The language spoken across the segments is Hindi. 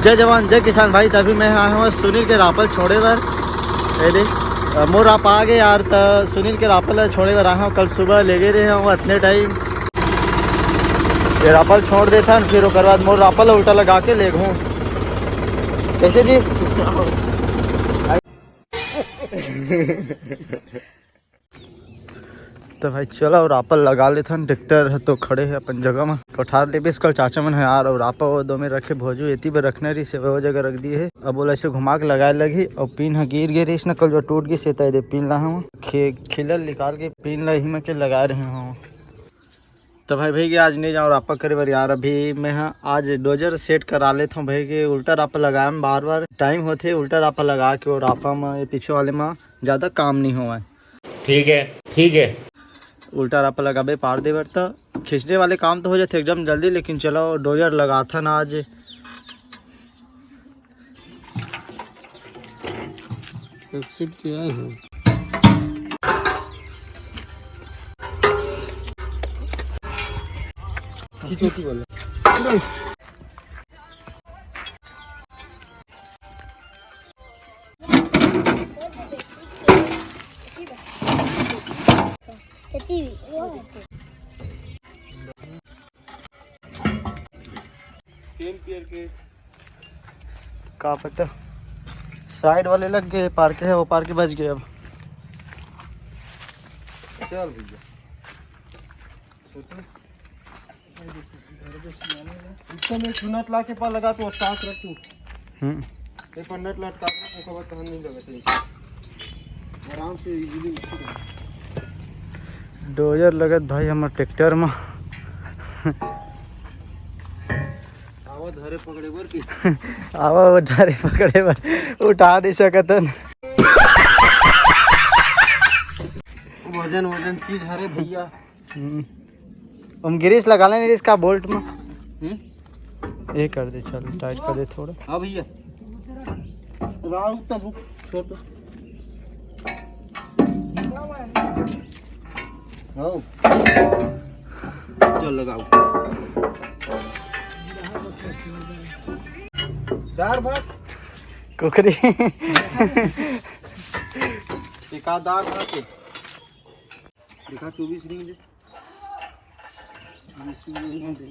जय जवान जय किसान भाई। तभी मैं आया हूँ सुनील के रापल छोड़े बार। ये देख मोर आप आ गए यार। तो सुनील के रापल छोड़े बार आया हूँ। कल सुबह ले गए रहे हूँ इतने टाइम ये रापल छोड़ देता फिर उसके बाद मोर रापल उल्टा लगा के ले गूँ। कैसे जी तो भाई चलो और रापल लगा लेते हैं। ट्रैक्टर है तो खड़े है अपन जगह में। कोठार ले कल चाचा मन है यार। और रापा वो दो में रखे भोजू एती पर रखने रही से वो जगह रख दी है। अब बोला ऐसे घुमा के लगाए लगी और पिन है गिर गई रही। कल जो टूट गई से दे पिन ला हूँ खिलल निकाल के पिन ला ही में के लगा रहे हूँ। तो भाई भाई आज नहीं जाऊँ रापा करे बार यार। अभी मैं आज डोजर सेट करा लेता हूँ भाई के। उल्टा रापा लगाया में बार बार टाइम होते उल्टा रापा लगा के। और रापा में पीछे वाले में ज़्यादा काम नहीं हुआ। ठीक है उल्टा रापा लगाबे पार दे बर तो खींचने वाले काम तो हो जाते एकदम जल्दी। लेकिन चलो डोजर लगा था ना आज। किया है बोले का पता साइड वाले लग गए पार के है वो पार के बच गए। अब चल भैया में चुनट ला के पास लगा तो टाँच रख तू ये पंडट लटका के बाद तहन नहीं लगा आराम से इजीली डोजर लगत भाई हमारे ट्रैक्टर में। आवा धरे पकड़े बर की आवा वो धरे पकड़े बर उठा नहीं सकतन। वजन वजन चीज हरे भैया। हम गिरीश लगा लें इसका बोल्ट में। ये कर दे चल टाइट कर दे थोड़ा। हाँ भैया राव तब छोटो हाँ चल लगाओ चार भाग कुकरी एक आध दाग भाग के दिखा 24 रिंग दे 24 रिंग दे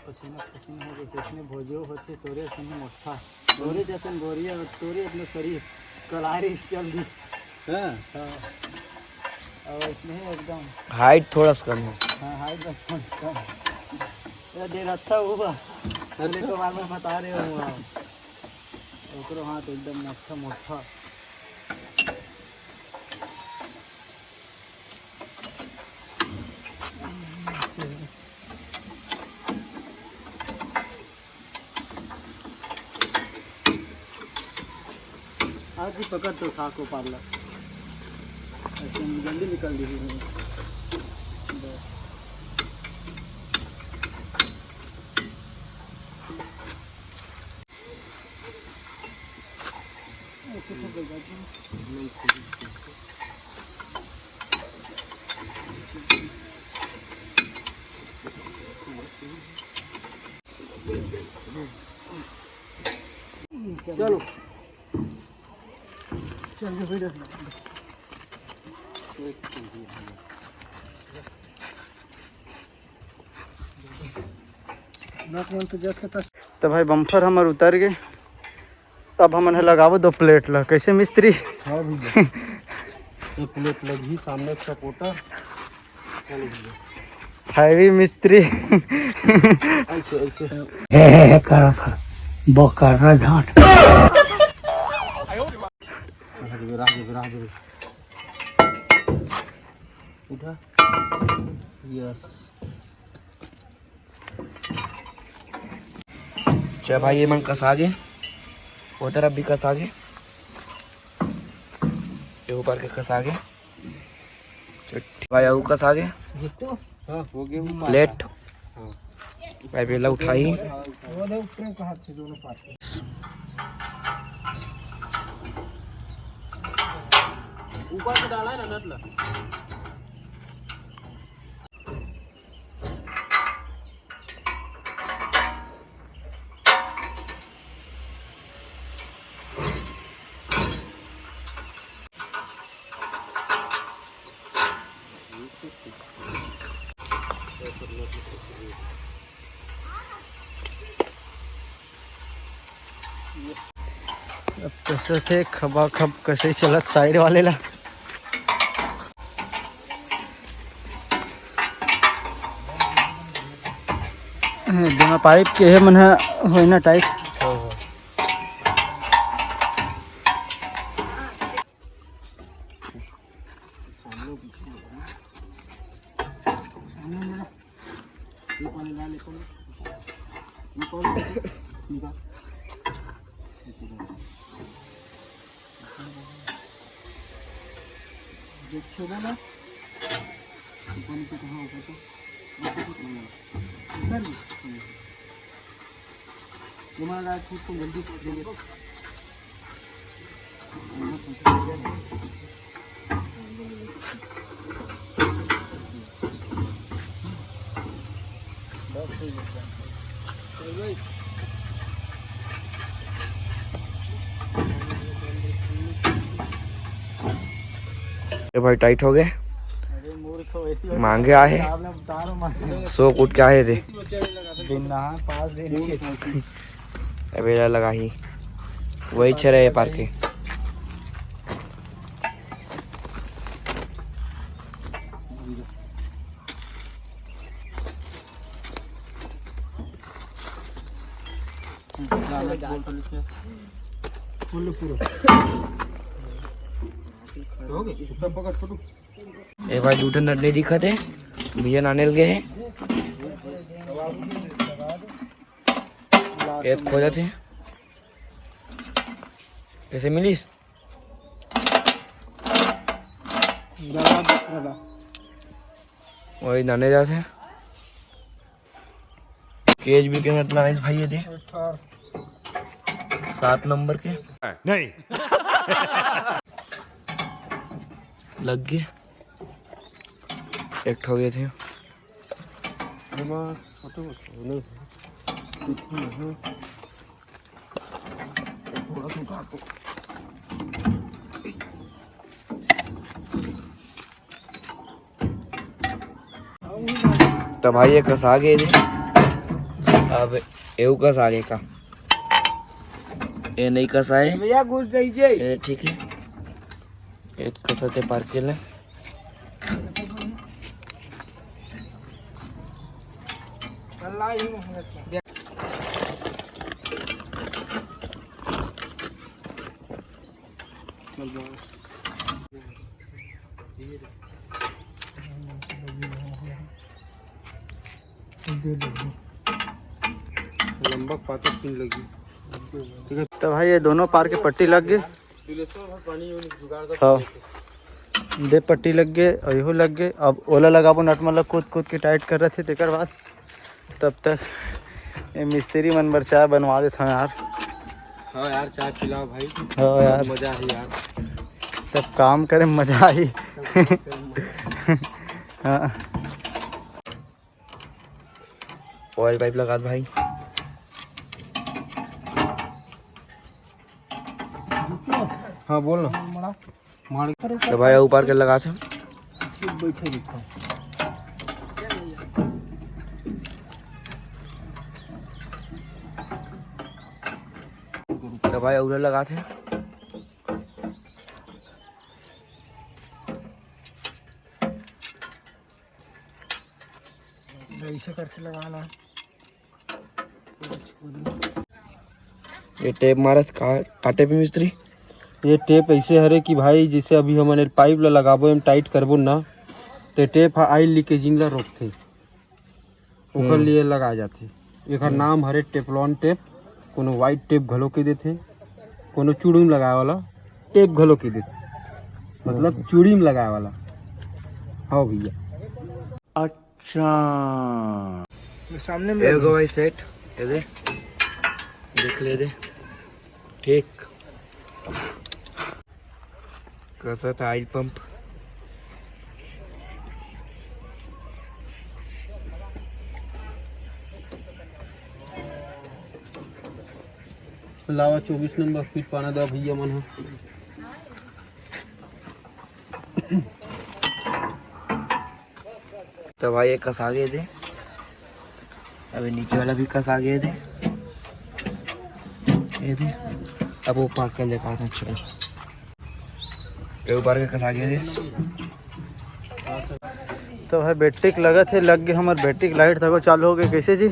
पसीना पसीना हो जैसे इसमें भोजो होते तोरे संग मोटा तोरे जैसन बोरिया तोरे अपना शरीर कलारी चल दी। हाँ और इसमें एकदम हाइट थोड़ा सा कम है। हाँ हाइट बस कम ये दे रहा था वो अरे को बार में बता रहे हो आप ओकरो हाथ एकदम मोटा मोटा। आज ही पकड़ तो था को पार्लर ऐसे जल्दी निकल दी बस। चलो चल वीडियो तो भाई बम्फर हमारे उतर गए। अब हमने लगावो 2 प्लेट ला कैसे मिस्त्री। हाँ भैया एक प्लेट लगी सामने एक सपोर्टर हैवी मिस्त्री ऐसे ऐसे कर बोकर झाट उठा यस चल भाई ये मन कस आगे वो तरफ भी कस आगे ये ऊपर के कस आगे भाई कस आगे जितू हाँ हो गए प्लेट भाई बेला उठाई वो दे ऊपर का हाथ से दोनों पास ऊपर से डाला है ना नट ला। अब कैसे थे खबा खब कैसे चलत साइड वाले ला बिना पाइप के है मन है ना टाइट। ये भाई टाइट हो गए, मांगे आए 100 कूट के आए थे अबेला लगा ही वही छे रहे पार के। ए भाई दूठे नट नहीं दिखा थे, भैया नानेल गए हैं एक खोजा थे। कैसे मिलीस? वही नाने जाते केज भी के नट नाइस भाई थे 7 नंबर के नहीं लग गए एक हो गए थे। तो भाई ये कस आ गए थे, अब एव कस आगे का ये नहीं कस आए भैया घुस जाइए। ठीक है एक कसते पार के ले लंबा पाता पिन लगी। ठीक है तो भाई ये दोनों पार के पट्टी लग गई। हाँ दे पट्टी लग गए और इहो लग गए। अब ओला लगाबो नट मतलब कूद कूद के टाइट कर रहे थे। तेकर बाद तब तक ये मिस्त्री मन बर चाय बनवा देते हैं यार। हाँ यार चाय पिलाओ भाई। हाँ यार मजा है यार, तब काम करे मजा आई। हाँ ऑयल पाइप लगा दो भाई। हाँ बोल ना मार तो भाई ऊपर के लगा थे तो भाई उधर लगा थे ऐसे करके लगाना। ये टेप मारा काटे पे मिस्त्री। ये टेप ऐसे हरे कि भाई जैसे अभी हमने पाइप ला लगाबो हम टाइट करबो ना तो टेप ऑयल लीकेजिंग ला रोकते ओकर लिए लगा जाते। एकर नाम हरे टेपलॉन टेप। कोनो वाइट टेप घलो के देते, कोनो चूड़ी में लगाए वाला टेप घलो के देते, मतलब चूड़ी में लगाए वाला। हाँ भैया अच्छा सामने में एगो भाई सेट ये दे देख ले दे ठीक कैसा था ऑयल पंप? लावा 24 नंबर फीट पाना दो भैया मन। तो भाई एक कस आ गए थे, अभी नीचे वाला भी कस आ गए थे, ये थे। अब वो पाक कर लेकर आता चलो, ये ऊपर के कस आ गए थे। तो भाई बैटरी लगा थे, लग गए हमारे बैटरी लाइट था चालू हो गए। कैसे जी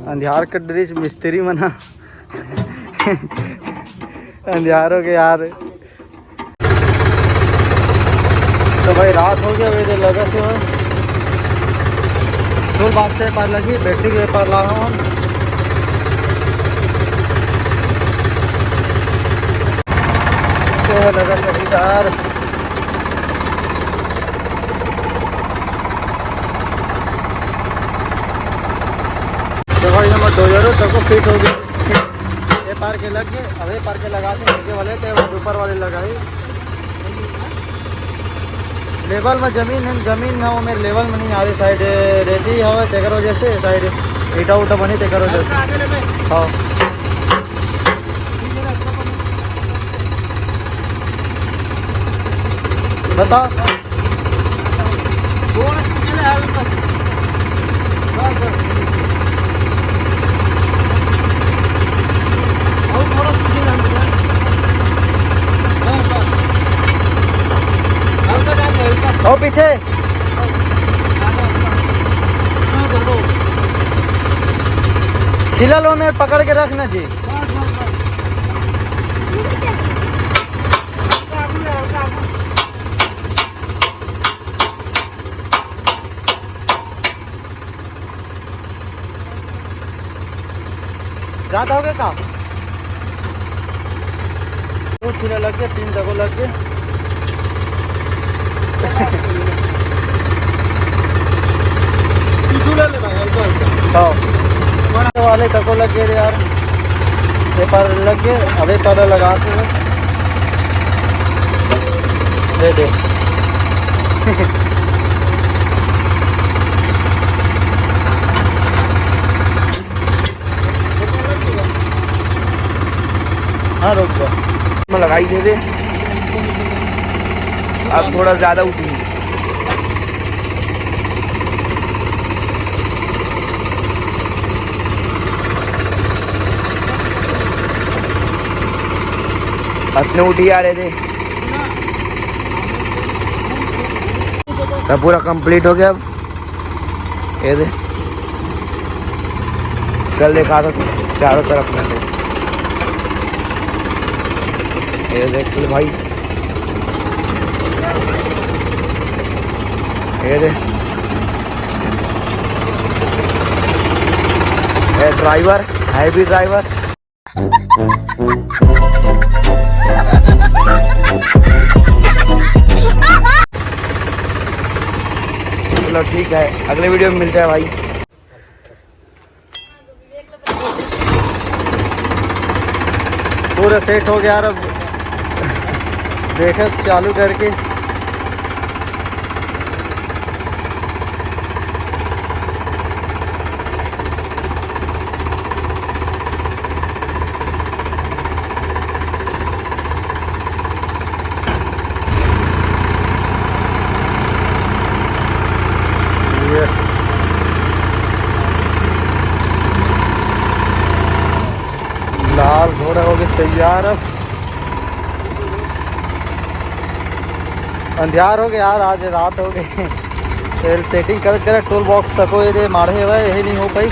अंधियार का ड्रेस मिस्त्री मना अंधियार हो गया यार। तो भाई रात हो गया, वे लगा थे टूल बॉक्स से पार लगी, बैटरी के पार ला रहा हूँ। तो लगा था यार, तो भाई हमारे डोजरों तक फिट हो गए। ये पार के लग गए, अब ये पार के लगाते नीचे वाले थे, वो ऊपर वाले लगाए। लेवल में जमीन ना हो मेरे लेवल में नहीं आ रही, साइड रहती हवा तेकर वजह से, साइड ईटा उटा बनी तेकर वजह से। हाँ बता ओ पीछे खिला लो, मेरे पकड़ के रखना जी। ज्यादा हो गया का खिला लग गया, 3 दगो लग गए। वाले तको लग गए यार, ये पर लग गए। अब एक कलर लगाते हैं, दे दे हाँ रुक गया, मैं लगाई थे, अब थोड़ा ज्यादा उठी। अपने उठी आ रहे थे, अब पूरा कंप्लीट हो गया। अब ये दे चल देखा तो चारों तरफ में से, ये देख ले भाई, ये दे ड्राइवर, हैवी ड्राइवर। चलो ठीक है, अगले वीडियो में मिलते हैं भाई। पूरा सेट हो गया यार, अब देखो चालू करके। लाल घोड़ा हो गया तैयार। अब अंधियार हो गया यार, आज रात हो गई। तेल सेटिंग कर टूल बॉक्स तक ये मारे हुए यही नहीं हो पाई,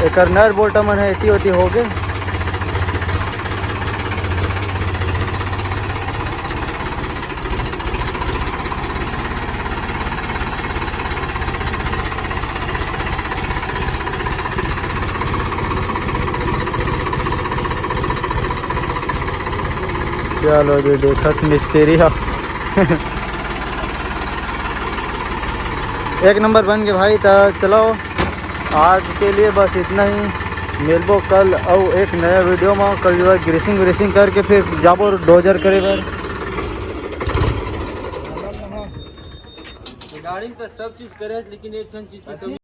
एक नर बोल्टा मन है इतनी होती हो गए। चलो जी देखत मिस्त्री है एक नंबर बन गए भाई। तो चलो आज के लिए बस इतना ही, मिलबो कल और एक नया वीडियो में। कल जो है ग्रीसिंग करके फिर जाबो डोजर करे बार। गाड़ी में तो सब चीज करे लेकिन एक ठन चीज की कमी